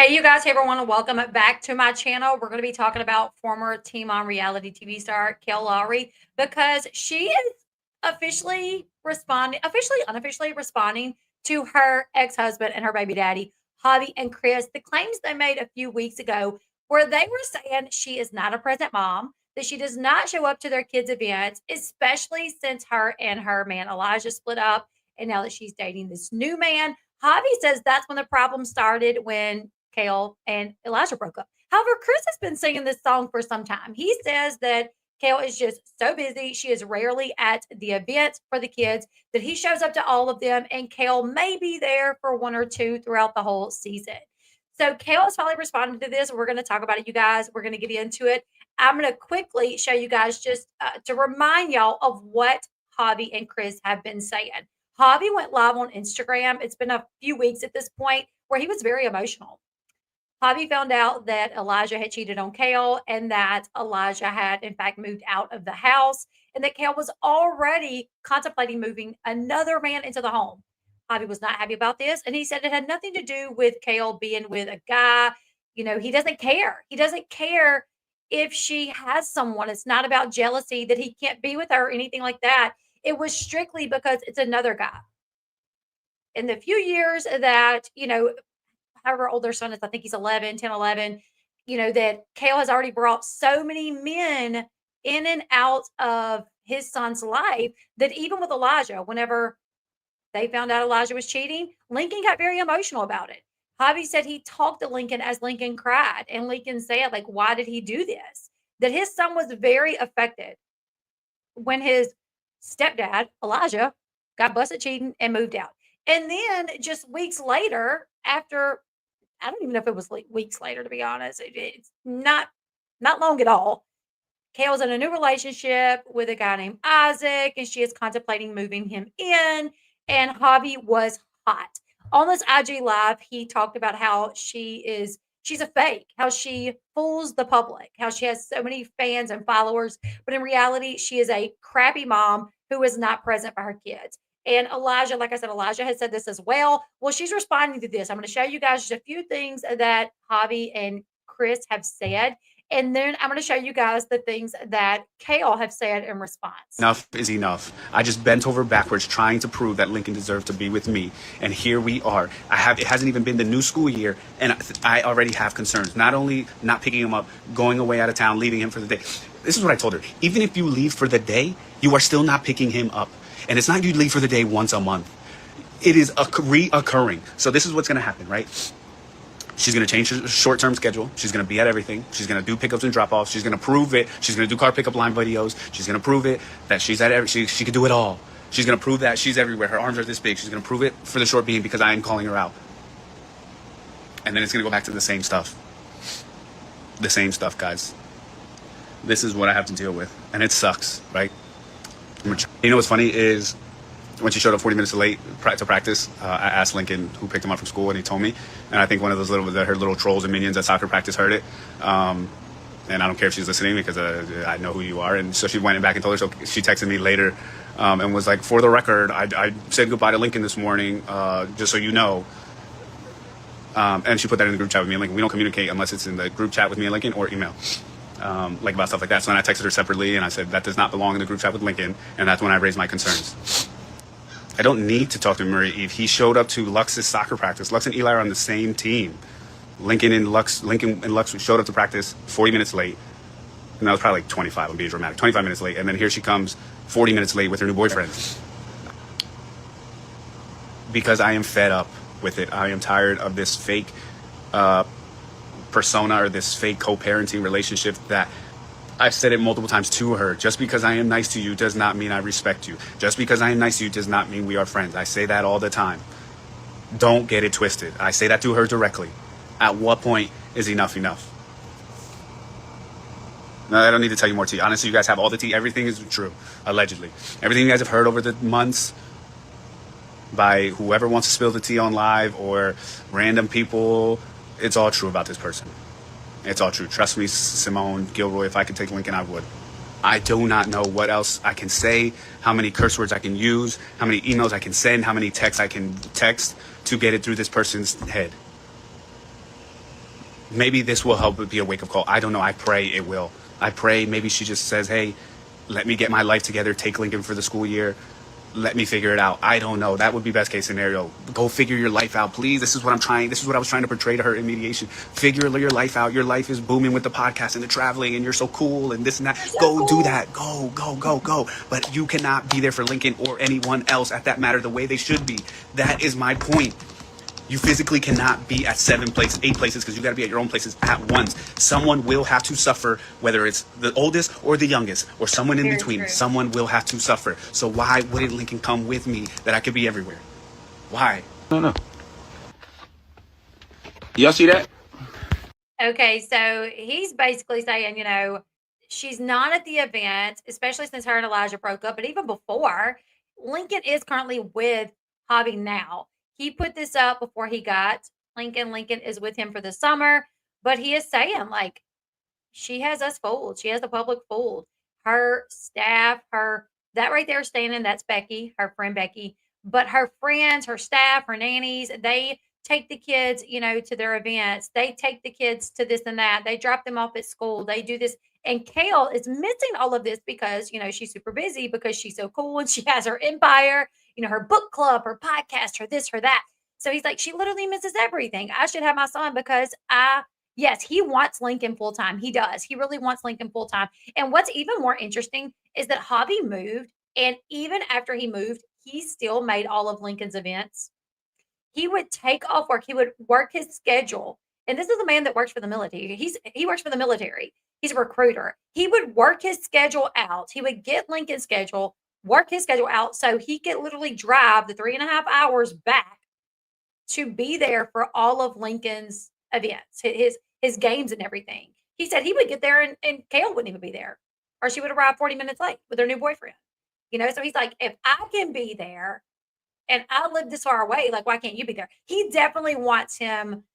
Hey, you guys. Hey, everyone. Welcome back to my channel. We're going to be talking about former Teen Mom reality TV star Kail Lowry because she is unofficially responding to her ex-husband and her baby daddy, Javi and Chris, the claims they made a few weeks ago where they were saying she is not a present mom, that she does not show up to their kids' events, especially since her and her man Elijah split up. And now that she's dating this new man, Javi says that's when the problem started when Kail and Elijah broke up. However, Chris has been singing this song for some time. He says that Kail is just so busy. She is rarely at the events for the kids, that he shows up to all of them, and Kail may be there for one or two throughout the whole season. So Kail has finally responded to this. We're going to talk about it, you guys. We're going to get into it. I'm going to quickly show you guys just to remind y'all of what Javi and Chris have been saying. Javi went live on Instagram. It's been a few weeks at this point where he was very emotional. Javi found out that Elijah had cheated on Kail and that Elijah had, in fact, moved out of the house and that Kail was already contemplating moving another man into the home. Javi was not happy about this. And he said it had nothing to do with Kail being with a guy. You know, he doesn't care. He doesn't care if she has someone. It's not about jealousy that he can't be with her or anything like that. It was strictly because it's another guy. In the few years that, however old their son is, I think he's 11, 10, 11, that Kail has already brought so many men in and out of his son's life that even with Elijah, whenever they found out Elijah was cheating, Lincoln got very emotional about it. Javi said he talked to Lincoln as Lincoln cried, and Lincoln said, like, why did he do this? That his son was very affected when his stepdad, Elijah, got busted cheating and moved out. And then just weeks later, after I don't even know if it was like weeks later, to be honest. It's not long at all. Kail's in a new relationship with a guy named Isaac, and she is contemplating moving him in. And Javi was hot. On this IG live, he talked about how she's a fake, how she fools the public, how she has so many fans and followers, but in reality, she is a crappy mom who is not present for her kids. And Elijah, like I said, Elijah has said this as well. Well, she's responding to this. I'm going to show you guys just a few things that Javi and Chris have said. And then I'm going to show you guys the things that Kail have said in response. Enough is enough. I just bent over backwards trying to prove that Lincoln deserved to be with me. And here we are. It hasn't even been the new school year, and I already have concerns. Not only not picking him up, going away out of town, leaving him for the day. This is what I told her. Even if you leave for the day, you are still not picking him up. And it's not you leave for the day once a month. It is reoccurring. So this is what's going to happen, right? She's going to change her short-term schedule. She's going to be at everything. She's going to do pickups and drop-offs. She's going to prove it. She's going to do car pickup line videos. She's going to prove it that she's at she can do it all. She's going to prove that she's everywhere. Her arms are this big. She's going to prove it for the short being because I am calling her out. And then it's going to go back to the same stuff. The same stuff, guys. This is what I have to deal with. And it sucks, right? You know what's funny is when she showed up 40 minutes late to practice, I asked Lincoln who picked him up from school, and he told me. And I think one of those her little trolls and minions at soccer practice heard it. And I don't care if she's listening because I know who you are. And so she went back and told her. So she texted me later and was like, for the record, I said goodbye to Lincoln this morning, just so you know. And she put that in the group chat with me and Lincoln. We don't communicate unless it's in the group chat with me and Lincoln or email. Like about stuff like that. So then I texted her separately and I said that does not belong in the group chat with Lincoln, and that's when I raised my concerns. I don't need to talk to Marie Eve. He showed up to Lux's soccer practice. Lux and Eli are on the same team. Lincoln and Lux showed up to practice 40 minutes late. And that was probably like 25, I'm being dramatic. 25 minutes late, and then here she comes 40 minutes late with her new boyfriend. Because I am fed up with it. I am tired of this fake persona or this fake co-parenting relationship that I've said it multiple times to her. Just because I am nice to you does not mean I respect you. Just because I am nice to you does not mean we are friends. I say that all the time. Don't get it twisted. I say that to her directly. At what point is enough enough? No, I don't need to tell you more tea. Honestly, you guys have all the tea. Everything is true, allegedly. Everything you guys have heard over the months by whoever wants to spill the tea on live or random people, it's all true about this person. It's all true. Trust me, Simone, Gilroy, if I could take Lincoln, I would. I do not know what else I can say, how many curse words I can use, how many emails I can send, how many texts I can text to get it through this person's head. maybe this will help it be a wake-up call. I don't know. I pray it will. I pray maybe she just says, hey, let me get my life together, take Lincoln for the school year, let me figure it out. I don't know. That would be best case scenario. Go figure your life out, please. This is what I was trying to portray to her in mediation. Figure your life out. Your life is booming with the podcast and the traveling, and you're so cool and this and that. Go do that. Go. But you cannot be there for Lincoln or anyone else at that matter the way they should be. That is my point. You physically cannot be at 8 places, because you got to be at your own places at once. Someone will have to suffer, whether it's the oldest or the youngest or someone in between. True. Someone will have to suffer. So why wouldn't Lincoln come with me that I could be everywhere? Why? No. Y'all see that? Okay, so he's basically saying, she's not at the event, especially since her and Elijah broke up. But even before, Lincoln is currently with Javi now. He put this up before he got Lincoln. Lincoln is with him for the summer, but he is saying, she has us fooled. She has the public fooled. Her staff, that right there standing, that's Becky, her friend Becky. But her friends, her staff, her nannies, they take the kids, to their events. They take the kids to this and that. They drop them off at school. They do this. And Kail is missing all of this because, she's super busy because she's so cool and she has her empire, her book club, her podcast, her this, her that. So he's like, she literally misses everything. I should have my son because yes, he wants Lincoln full time. He does. He really wants Lincoln full time. And what's even more interesting is that Javi moved. And even after he moved, he still made all of Lincoln's events. He would take off work. He would work his schedule. And this is a man that works for the military. He works for the military. He's a recruiter. He would work his schedule out. He would get Lincoln's schedule, work his schedule out so he could literally drive the 3.5 hours back to be there for all of Lincoln's events, his games and everything. He said he would get there and Kail wouldn't even be there, or she would arrive 40 minutes late with her new boyfriend. So he's like, if I can be there and I live this far away, why can't you be there? He definitely wants him,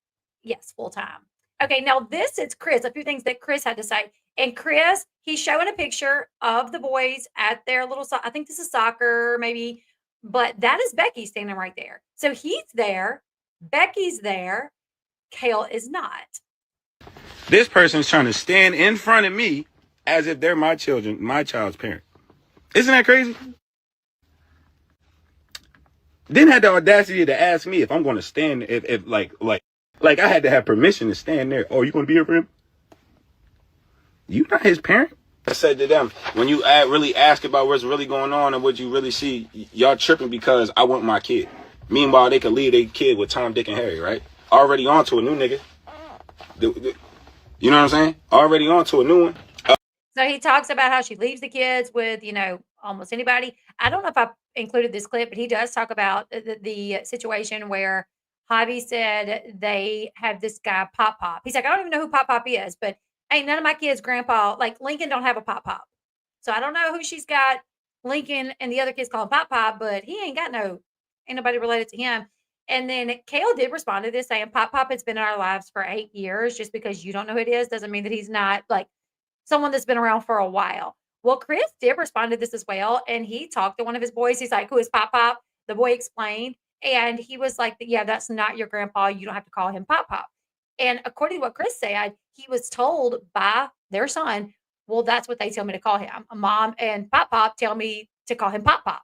yes, full time. Okay, now this is Chris, a few things that Chris had to say. And Chris, he's showing a picture of the boys at their little, I think this is soccer maybe, but that is Becky standing right there. So he's there, Becky's there, Kail is not. This person's trying to stand in front of me as if they're my child's parent. Isn't that crazy? Then had the audacity to ask me if I'm going to stand, if like I had to have permission to stand there. Oh, you going to be here for him? You not his parent? I said to them, when you really ask about what's really going on and what you really see, y'all tripping because I want my kid. Meanwhile, they could leave their kid with Tom, Dick, and Harry, right? Already on to a new nigga. You know what I'm saying? Already on to a new one. So he talks about how she leaves the kids with, almost anybody. I don't know if I included this clip, but he does talk about the situation where Javi said they have this guy, Pop. He's like, I don't even know who Pop is, but ain't none of my kids' grandpa, Lincoln don't have a Pop. So I don't know who she's got. Lincoln and the other kids call him Pop, but he ain't nobody related to him. And then Kail did respond to this saying, Pop has been in our lives for 8 years. Just because you don't know who it is doesn't mean that he's not someone that's been around for a while. Well, Chris did respond to this as well. And he talked to one of his boys. He's like, who is Pop? The boy explained. And he was like, yeah, that's not your grandpa. You don't have to call him Pop. And according to what Chris said, he was told by their son, well, that's what they tell me to call him. Mom and Pop tell me to call him Pop.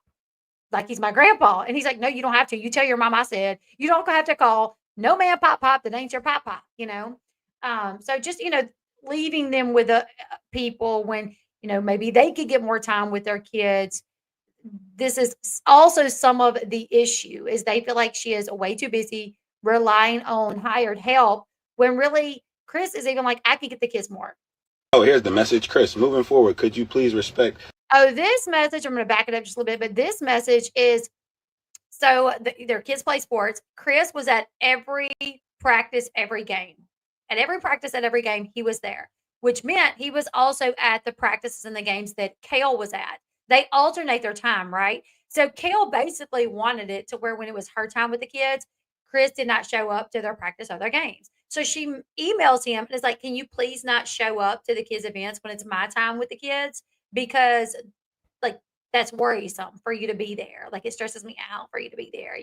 Like he's my grandpa. And he's like, no, you don't have to. You tell your mom I said, you don't have to call no man Pop that ain't your Pop, So just, leaving them with people when, maybe they could get more time with their kids. This is also some of the issue is they feel like she is way too busy relying on hired help when really Chris is even like, I could get the kids more. Oh, here's the message. Chris, moving forward, could you please respect? Oh, this message, I'm going to back it up just a little bit, but this message is, so their kids play sports. Chris was at every practice, every game. At every practice, at every game, he was there, which meant he was also at the practices and the games that Kail was at. They alternate their time, right? So Kail basically wanted it to where when it was her time with the kids, Chris did not show up to their practice or their games. So she emails him and is like, can you please not show up to the kids' events when it's my time with the kids? Because that's worrisome for you to be there. It stresses me out for you to be there,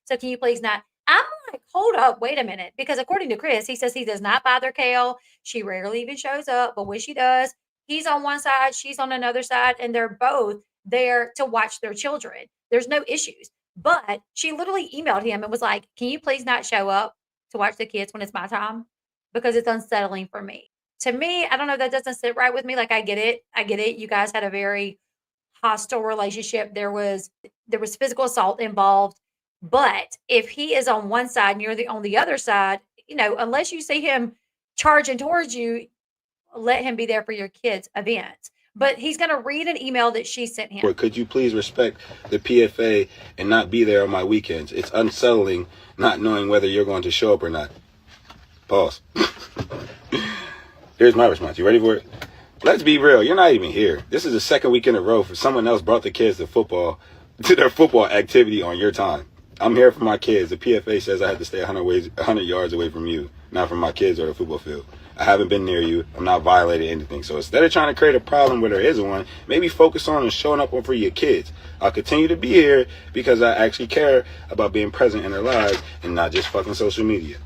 So can you please not? I'm like, hold up, wait a minute. Because according to Chris, he says he does not bother Kail. She rarely even shows up, but when she does, he's on one side, she's on another side, and they're both there to watch their children. There's no issues. But she literally emailed him and was like, can you please not show up to watch the kids when it's my time? Because it's unsettling for me. To me, I don't know, that doesn't sit right with me. Like, I get it. I get it. You guys had a very hostile relationship. There was physical assault involved. But if he is on one side and you're on the other side, unless you see him charging towards you, let him be there for your kids' events. But he's going to read an email that she sent him. Could you please respect the PFA and not be there on my weekends? It's unsettling not knowing whether you're going to show up or not. Pause. Here's my response. You ready for it? Let's be real. You're not even here. This is the second week in a row for someone else brought the kids to their football activity on your time. I'm here for my kids. The PFA says I have to stay 100 yards away from you, not from my kids or the football field. I haven't been near you. I'm not violating anything. So instead of trying to create a problem where there isn't one, maybe focus on showing up for your kids. I'll continue to be here because I actually care about being present in their lives and not just fucking social media.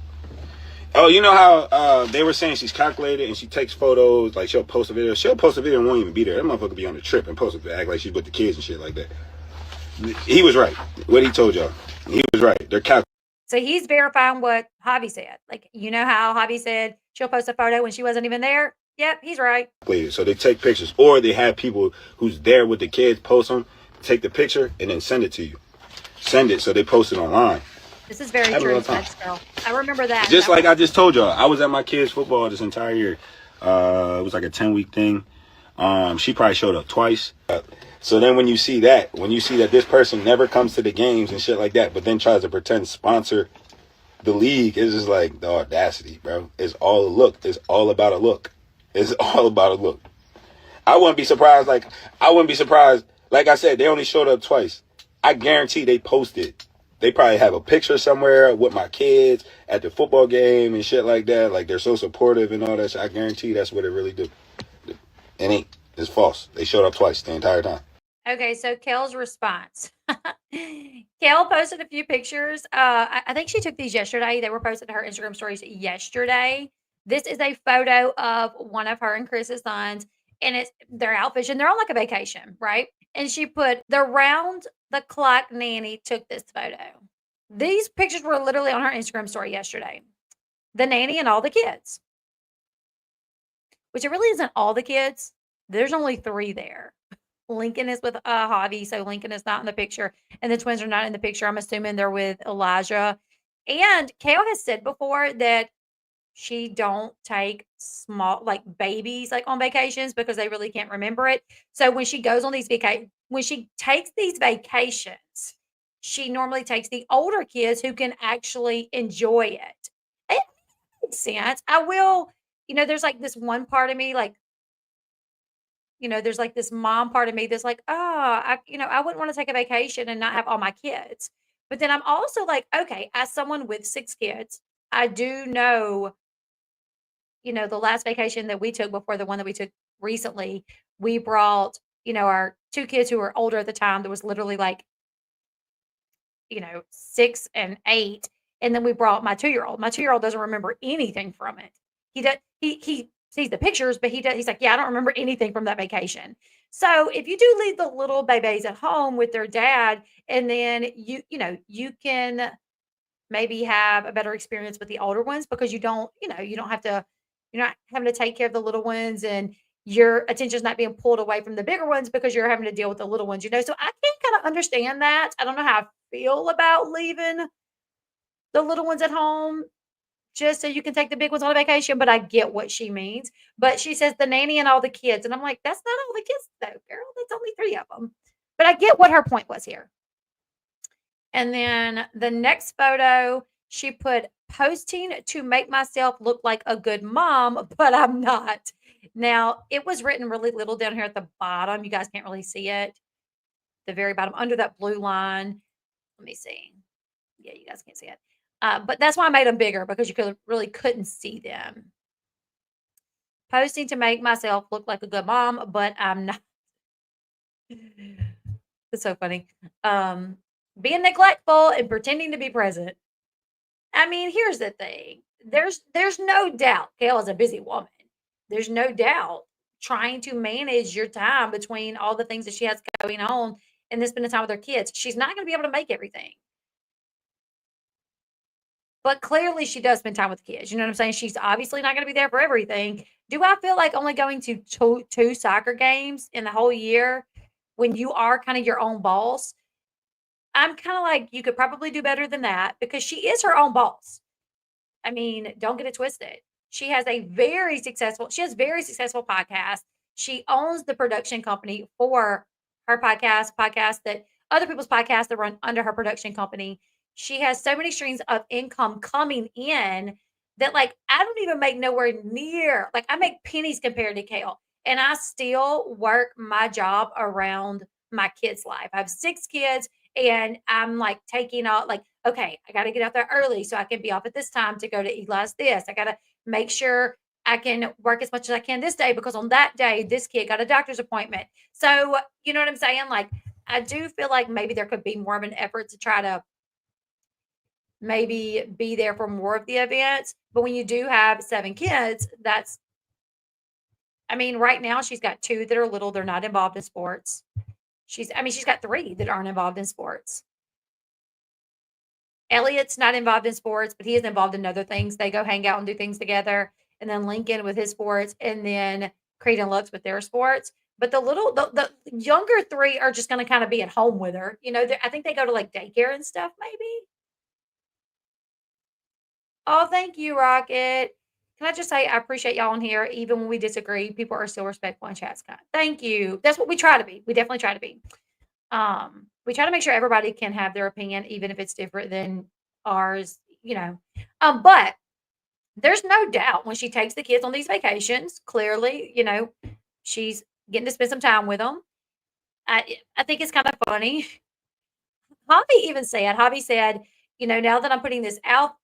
Oh, you know how they were saying she's calculated and she takes photos, like she'll post a video. She'll post a video and won't even be there. That motherfucker be on the trip and post it to act like she's with the kids and shit like that. He was right. What he told y'all. He was right. They're calculated. So he's verifying what Javi said. Like, you know how Javi said she'll post a photo when she wasn't even there? Yep, he's right. So they take pictures, or they have people who's there with the kids post them, take the picture, and then send it to you. Send it so they post it online. This is very true, Sex Girl. I remember that. Just like I just told y'all, I was at my kids' football this entire year. It was like a 10-week thing. She probably showed up twice. So then when you see that this person never comes to the games and shit like that, but then tries to pretend sponsor the league, it's just like the audacity, bro. It's all a look. It's all about a look. It's all about a look. I wouldn't be surprised. Like I said, they only showed up twice. I guarantee they posted. They probably have a picture somewhere with my kids at the football game and shit like that. Like, they're so supportive and all that shit. I guarantee that's what it really do. It ain't. It's false. They showed up twice the entire time. Okay, so Kail's response. Kail posted a few pictures. I think she took these yesterday. They were posted to her Instagram stories yesterday. This is a photo of one of her and Chris's sons, and it's their outfits, and they're on like a vacation, right? And she put, the round-the-clock nanny took this photo. These pictures were literally on her Instagram story yesterday. The nanny and all the kids. Which it really isn't all the kids. There's only 3 there. Lincoln is with Javi, so Lincoln is not in the picture, and the twins are not in the picture. I'm assuming they're with Elijah. And Kail has said before that she don't take small, like, babies, like, on vacations because they really can't remember it. So when she goes on these when she takes these vacations, she normally takes the older kids who can actually enjoy it. It makes sense. I will, there's like this one part of me, like, there's like this mom part of me that's like, I wouldn't want to take a vacation and not have all my kids. But then I'm also like, okay, as someone with 6 kids, I do know, the last vacation that we took before the one that we took recently, we brought, our 2 kids who were older at the time. There was literally like, 6 and 8. And then we brought my 2-year-old. My 2-year-old doesn't remember anything from it. He sees the pictures, but he's like, yeah, I don't remember anything from that vacation. So if you do leave the little babies at home with their dad, and then you can maybe have a better experience with the older ones because you don't have to, you're not having to take care of the little ones, and your attention's not being pulled away from the bigger ones because you're having to deal with the little ones, So I can kind of understand that. I don't know how I feel about leaving the little ones at home just so you can take the big ones on a vacation, but I get what she means. But she says the nanny and all the kids, and I'm like, that's not all the kids though, girl. That's only 3 of them. But I get what her point was here. And then the next photo, she put, posting to make myself look like a good mom, but I'm not. Now, it was written really little down here at the bottom. You guys can't really see it. The very bottom, under that blue line. Let me see. Yeah, you guys can't see it. But that's why I made them bigger, because you really couldn't see them. Posting to make myself look like a good mom, but I'm not. It's so funny. Being neglectful and pretending to be present. I mean, here's the thing. There's no doubt Kail is a busy woman. There's no doubt trying to manage your time between all the things that she has going on and then spending time with her kids. She's not going to be able to make everything. But clearly she does spend time with the kids. You know what I'm saying? She's obviously not going to be there for everything. Do I feel like only going to two soccer games in the whole year when you are kind of your own boss? I'm kind of like, you could probably do better than that because she is her own boss. I mean, don't get it twisted. She has very successful podcast. She owns the production company for her podcast that other people's podcasts that run under her production company. She has so many streams of income coming in that like I don't even make nowhere near like I make pennies compared to Kail. And I still work my job around my kids' life. I have 6 kids and I'm like taking out like, okay, I got to get out there early so I can be off at this time to go to Eli's this. I got to make sure I can work as much as I can this day because on that day, this kid got a doctor's appointment. So, you know what I'm saying? Like, I do feel like maybe there could be more of an effort to try to maybe be there for more of the events. But when you do have 7 kids, I mean, right now she's got 2 that are little, they're not involved in sports. She's got 3 that aren't involved in sports. Elliot's not involved in sports, but he is involved in other things. They go hang out and do things together. And then Lincoln with his sports, and then Creed and Lux with their sports. But the younger 3 are just going to kind of be at home with her. You know, I think they go to like daycare and stuff, maybe. Oh, thank you, Rocket. Can I just say I appreciate y'all in here. Even when we disagree, people are still respectful and chat's kind. Thank you. That's what we try to be. We definitely try to be. We try to make sure everybody can have their opinion, even if it's different than ours, you know. But there's no doubt when she takes the kids on these vacations, clearly, you know, she's getting to spend some time with them. I think it's kind of funny. Javi said, you know, now that I'm putting this out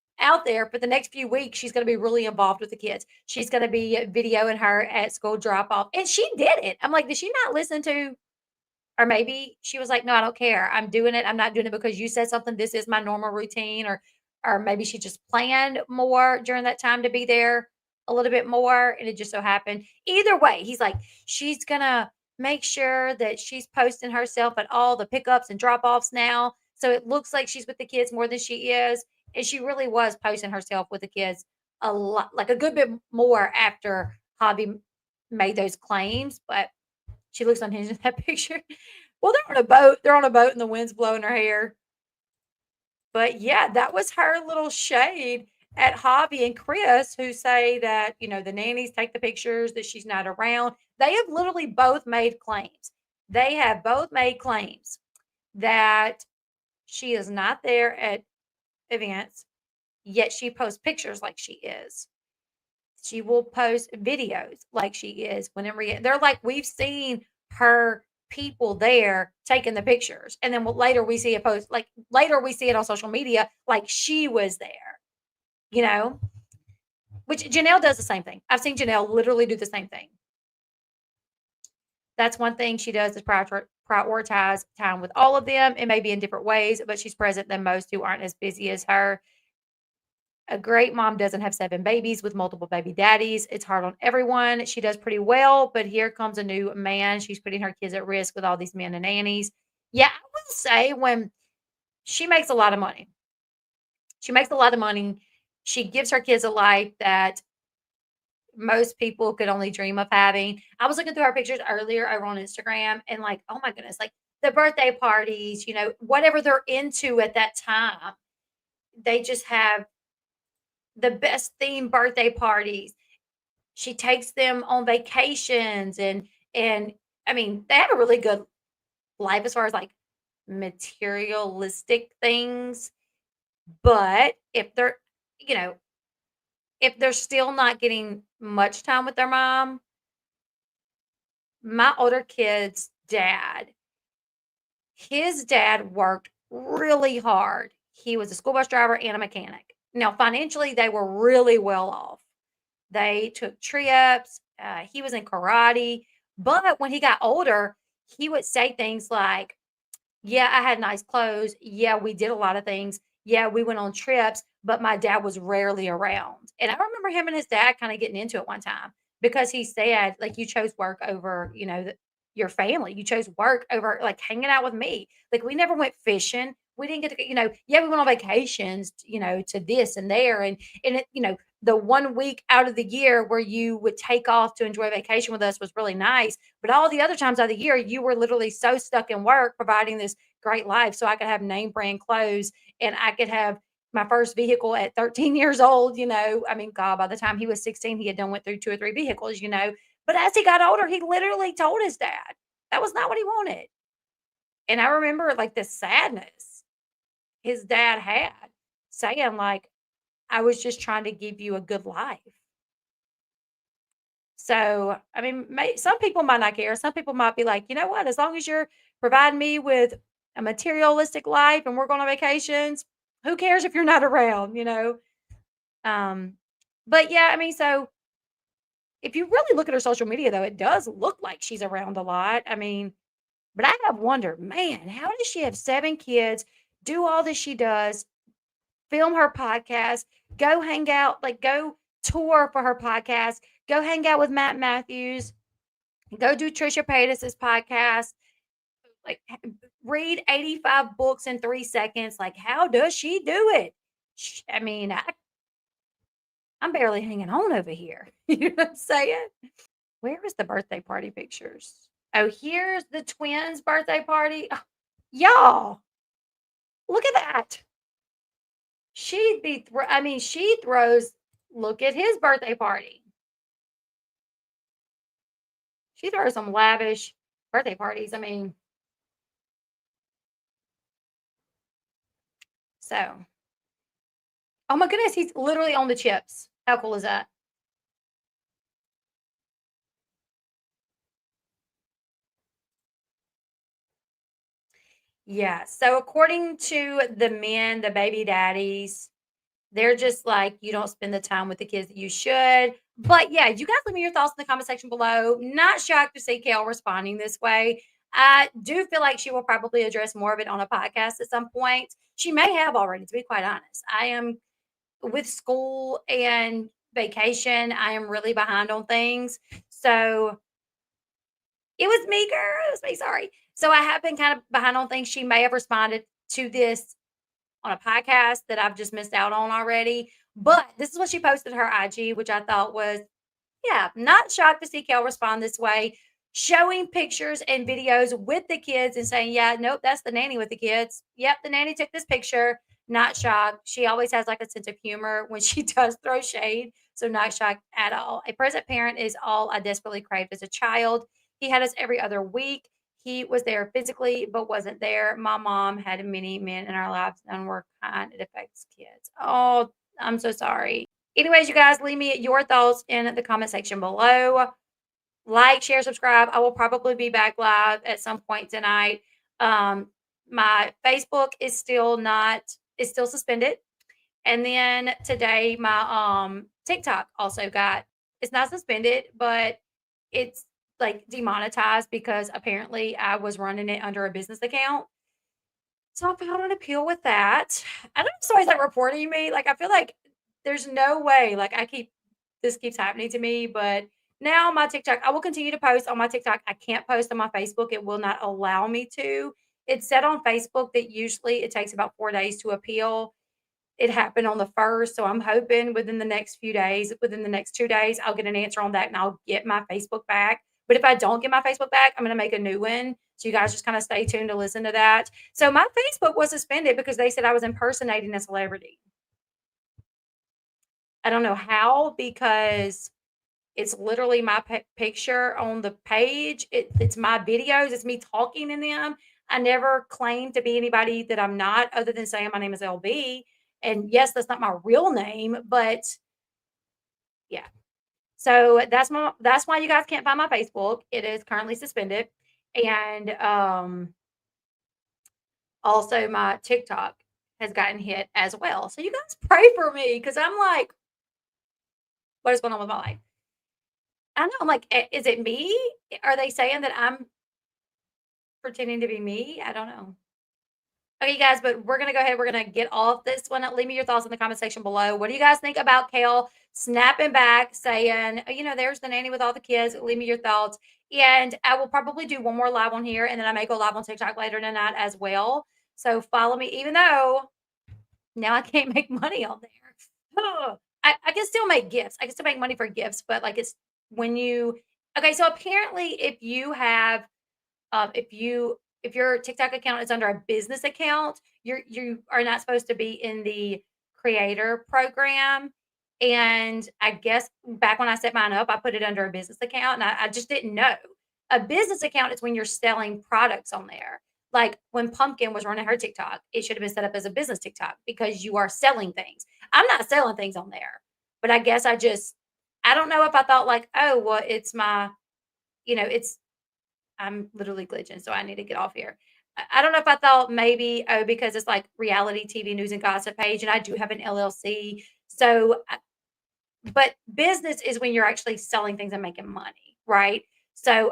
there for the next few weeks, she's going to be really involved with the kids. She's going to be videoing her at school drop off. And she did it. I'm like, did she not listen to, or maybe she was like, no, I don't care. I'm doing it. I'm not doing it because you said something. This is my normal routine. Or maybe she just planned more during that time to be there a little bit more. And it just so happened. Either way, he's like, she's going to make sure that she's posting herself at all the pickups and drop offs now. So it looks like she's with the kids more than she is. And she really was posting herself with the kids a lot, like a good bit more after Javi made those claims. But she looks unhinged in that picture. Well, they're on a boat. They're on a boat and the wind's blowing her hair. But yeah, that was her little shade at Javi and Chris, who say that, you know, the nannies take the pictures, that she's not around. They have literally both made claims. They have both made claims that she is not there at events, yet she posts pictures like she is. She will post videos like she is whenever they're like, we've seen her people there taking the pictures. And then later we see a post, like later we see it on social media, like she was there, you know, which Janelle does the same thing. I've seen Janelle literally do the same thing. That's one thing she does is prioritize time with all of them. It may be in different ways, but she's present than most who aren't as busy as her. A great mom doesn't have 7 babies with multiple baby daddies. It's hard on everyone. She does pretty well, but here comes a new man. She's putting her kids at risk with all these men and nannies. Yeah, I will say when she makes a lot of money. She makes a lot of money. She gives her kids a life that most people could only dream of having. I was looking through her pictures earlier over on Instagram and like, oh my goodness, like the birthday parties, you know, whatever they're into at that time. They just have the best themed birthday parties. She takes them on vacations and I mean, they have a really good life as far as like materialistic things. But if they're, you know, if they're still not getting much time with their mom, my older kid's dad, his dad worked really hard. He was a school bus driver and a mechanic. Now, financially, they were really well off. They took trips. He was in karate. But when he got older, he would say things like, yeah, I had nice clothes. Yeah, we did a lot of things. Yeah, we went on trips. but my dad was rarely around. And I remember him and his dad kind of getting into it one time because he said, like, you chose work over, your family. You chose work over like hanging out with me. Like, we never went fishing. We didn't get to, yeah, we went on vacations, to this and there. And it, the 1 week out of the year where you would take off to enjoy vacation with us was really nice. But all the other times out of the year, you were literally so stuck in work, providing this great life. So I could have name brand clothes and I could have my first vehicle at 13 years old. I mean, God, by the time he was 16, he had done went through 2 or 3 vehicles. But as he got older, he literally told his dad that was not what he wanted. And I remember like the sadness his dad had saying, like, I was just trying to give you a good life. So, I mean, some people might not care. Some people might be like, you know what? As long as you're providing me with a materialistic life and we're going on vacations, who cares if you're not around? Um, but yeah, I mean, so if you really look at her social media, though, it does look like she's around a lot. I mean, but I have wondered, man, how does she have 7 kids, do all that she does, film her podcast, go hang out, like go tour for her podcast, go hang out with Matt Matthews, go do Trisha Paytas's podcast, like read 85 books in 3 seconds. Like, how does she do it? I mean, I'm barely hanging on over here. You know what I'm saying? Where is the birthday party pictures? Oh, here's the twins' birthday party. Oh, y'all, look at that. She'd be, I mean, she throws, look at his birthday party. She throws some lavish birthday parties. I mean, so, oh my goodness, he's literally on the chips. How cool is that? Yeah. So, according to the men, the baby daddies, they're just like, you don't spend the time with the kids that you should. But yeah, you guys leave me your thoughts in the comment section below. Not shocked to see Kail responding this way. I do feel like she will probably address more of it on a podcast at some point. She may have already, to be quite honest. I am with school and vacation, I am really behind on things. So it was me, girl. It was me. Sorry. So I have been kind of behind on things. She may have responded to this on a podcast that I've just missed out on already. But this is what she posted her IG, which I thought was, yeah, not shocked to see Kel respond this way, showing pictures and videos with the kids and saying, yeah, nope, that's the nanny with the kids. Yep, the nanny took this picture. Not shocked. She always has like a sense of humor when she does throw shade. So not shocked at all. A present parent is all I desperately craved as a child. He had us every other week. He was there physically, but wasn't there. My mom had many men in our lives. None were kind. It affects kids. Oh, I'm so sorry. Anyways, you guys, leave me your thoughts in the comment section below. Like, share, subscribe. I will probably be back live at some point tonight. My Facebook is still suspended. And then today my TikTok also it's not suspended, but it's like demonetized because apparently I was running it under a business account. So I filed an appeal with that. I don't know if somebody's like reporting me. Like, I feel like there's no way. Like, this keeps happening to me. But now my TikTok, I will continue to post on my TikTok. I can't post on my Facebook. It will not allow me to. It's said on Facebook that usually it takes about 4 days to appeal. It happened on the 1st. So I'm hoping within the next few days, within the next 2 days, I'll get an answer on that and I'll get my Facebook back. But if I don't get my Facebook back, I'm going to make a new one. So you guys just kind of stay tuned to listen to that. So my Facebook was suspended because they said I was impersonating a celebrity. I don't know how, because it's literally my picture on the page. It's my videos. It's me talking in them. I never claimed to be anybody that I'm not, other than saying my name is Elle Bee. And yes, that's not my real name, but yeah. So that's why you guys can't find my Facebook. It is currently suspended. And also my TikTok has gotten hit as well. So you guys pray for me, because I'm like, what is going on with my life? I know. I'm like, is it me? Are they saying that I'm pretending to be me? I don't know. Okay, you guys, but we're gonna go ahead. We're gonna get off this one. Leave me your thoughts in the comment section below. What do you guys think about Kail snapping back, saying, you know, there's the nanny with all the kids. Leave me your thoughts. And I will probably do one more live on here, and then I may go live on TikTok later tonight as well. So follow me, even though now I can't make money on there. I can still make gifts. I can still make money for gifts, but like it's when you okay. So apparently, if you have if your TikTok account is under a business account, you are not supposed to be in the creator program. And I guess back when I set mine up, I put it under a business account, and I just didn't know. A business account is when you're selling products on there. Like when Pumpkin was running her TikTok, it should have been set up as a business TikTok because you are selling things. I'm not selling things on there, but I guess I don't know if I thought like, oh, well, it's my, it's I'm literally glitching, so I need to get off here. I don't know if I thought maybe, oh, because it's like reality TV news and gossip page, and I do have an LLC. So, but business is when you're actually selling things and making money, right? So,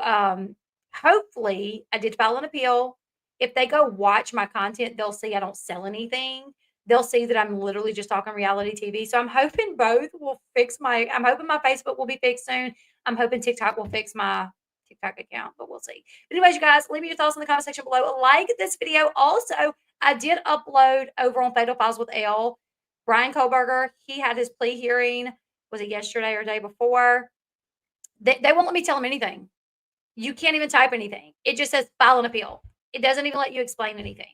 hopefully, I did file an appeal. If they go watch my content, they'll see I don't sell anything. They'll see that I'm literally just talking reality TV. So I'm hoping both will fix I'm hoping my Facebook will be fixed soon. I'm hoping TikTok will fix my TikTok account, but we'll see. But anyways, you guys, leave me your thoughts in the comment section below. Like this video. Also, I did upload over on Fatal Files with Elle. Brian Kohlberger, he had his plea hearing. Was it yesterday or day before? They won't let me tell him anything. You can't even type anything. It just says file an appeal. It doesn't even let you explain anything.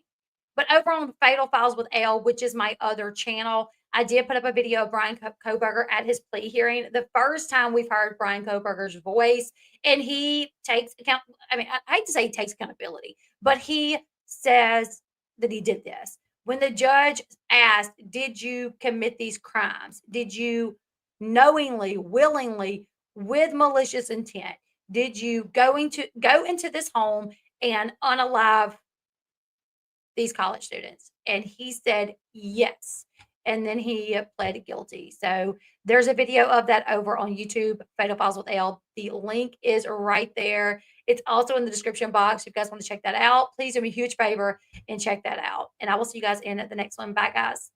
But over on Fatal Files with Elle, which is my other channel, I did put up a video of Brian Kohlberger at his plea hearing. The first time we've heard Brian Kohlberger's voice, and he takes account. I mean, I hate to say he takes accountability, but he says that he did this. When the judge asked, "Did you commit these crimes? Did you knowingly, willingly, with malicious intent? Did you go into this home and unalive these college students?" And he said yes. And then he pled guilty. So there's a video of that over on YouTube, Fatal Files with Elle. The link is right there. It's also in the description box. If you guys want to check that out, please do me a huge favor and check that out. And I will see you guys in at the next one. Bye, guys.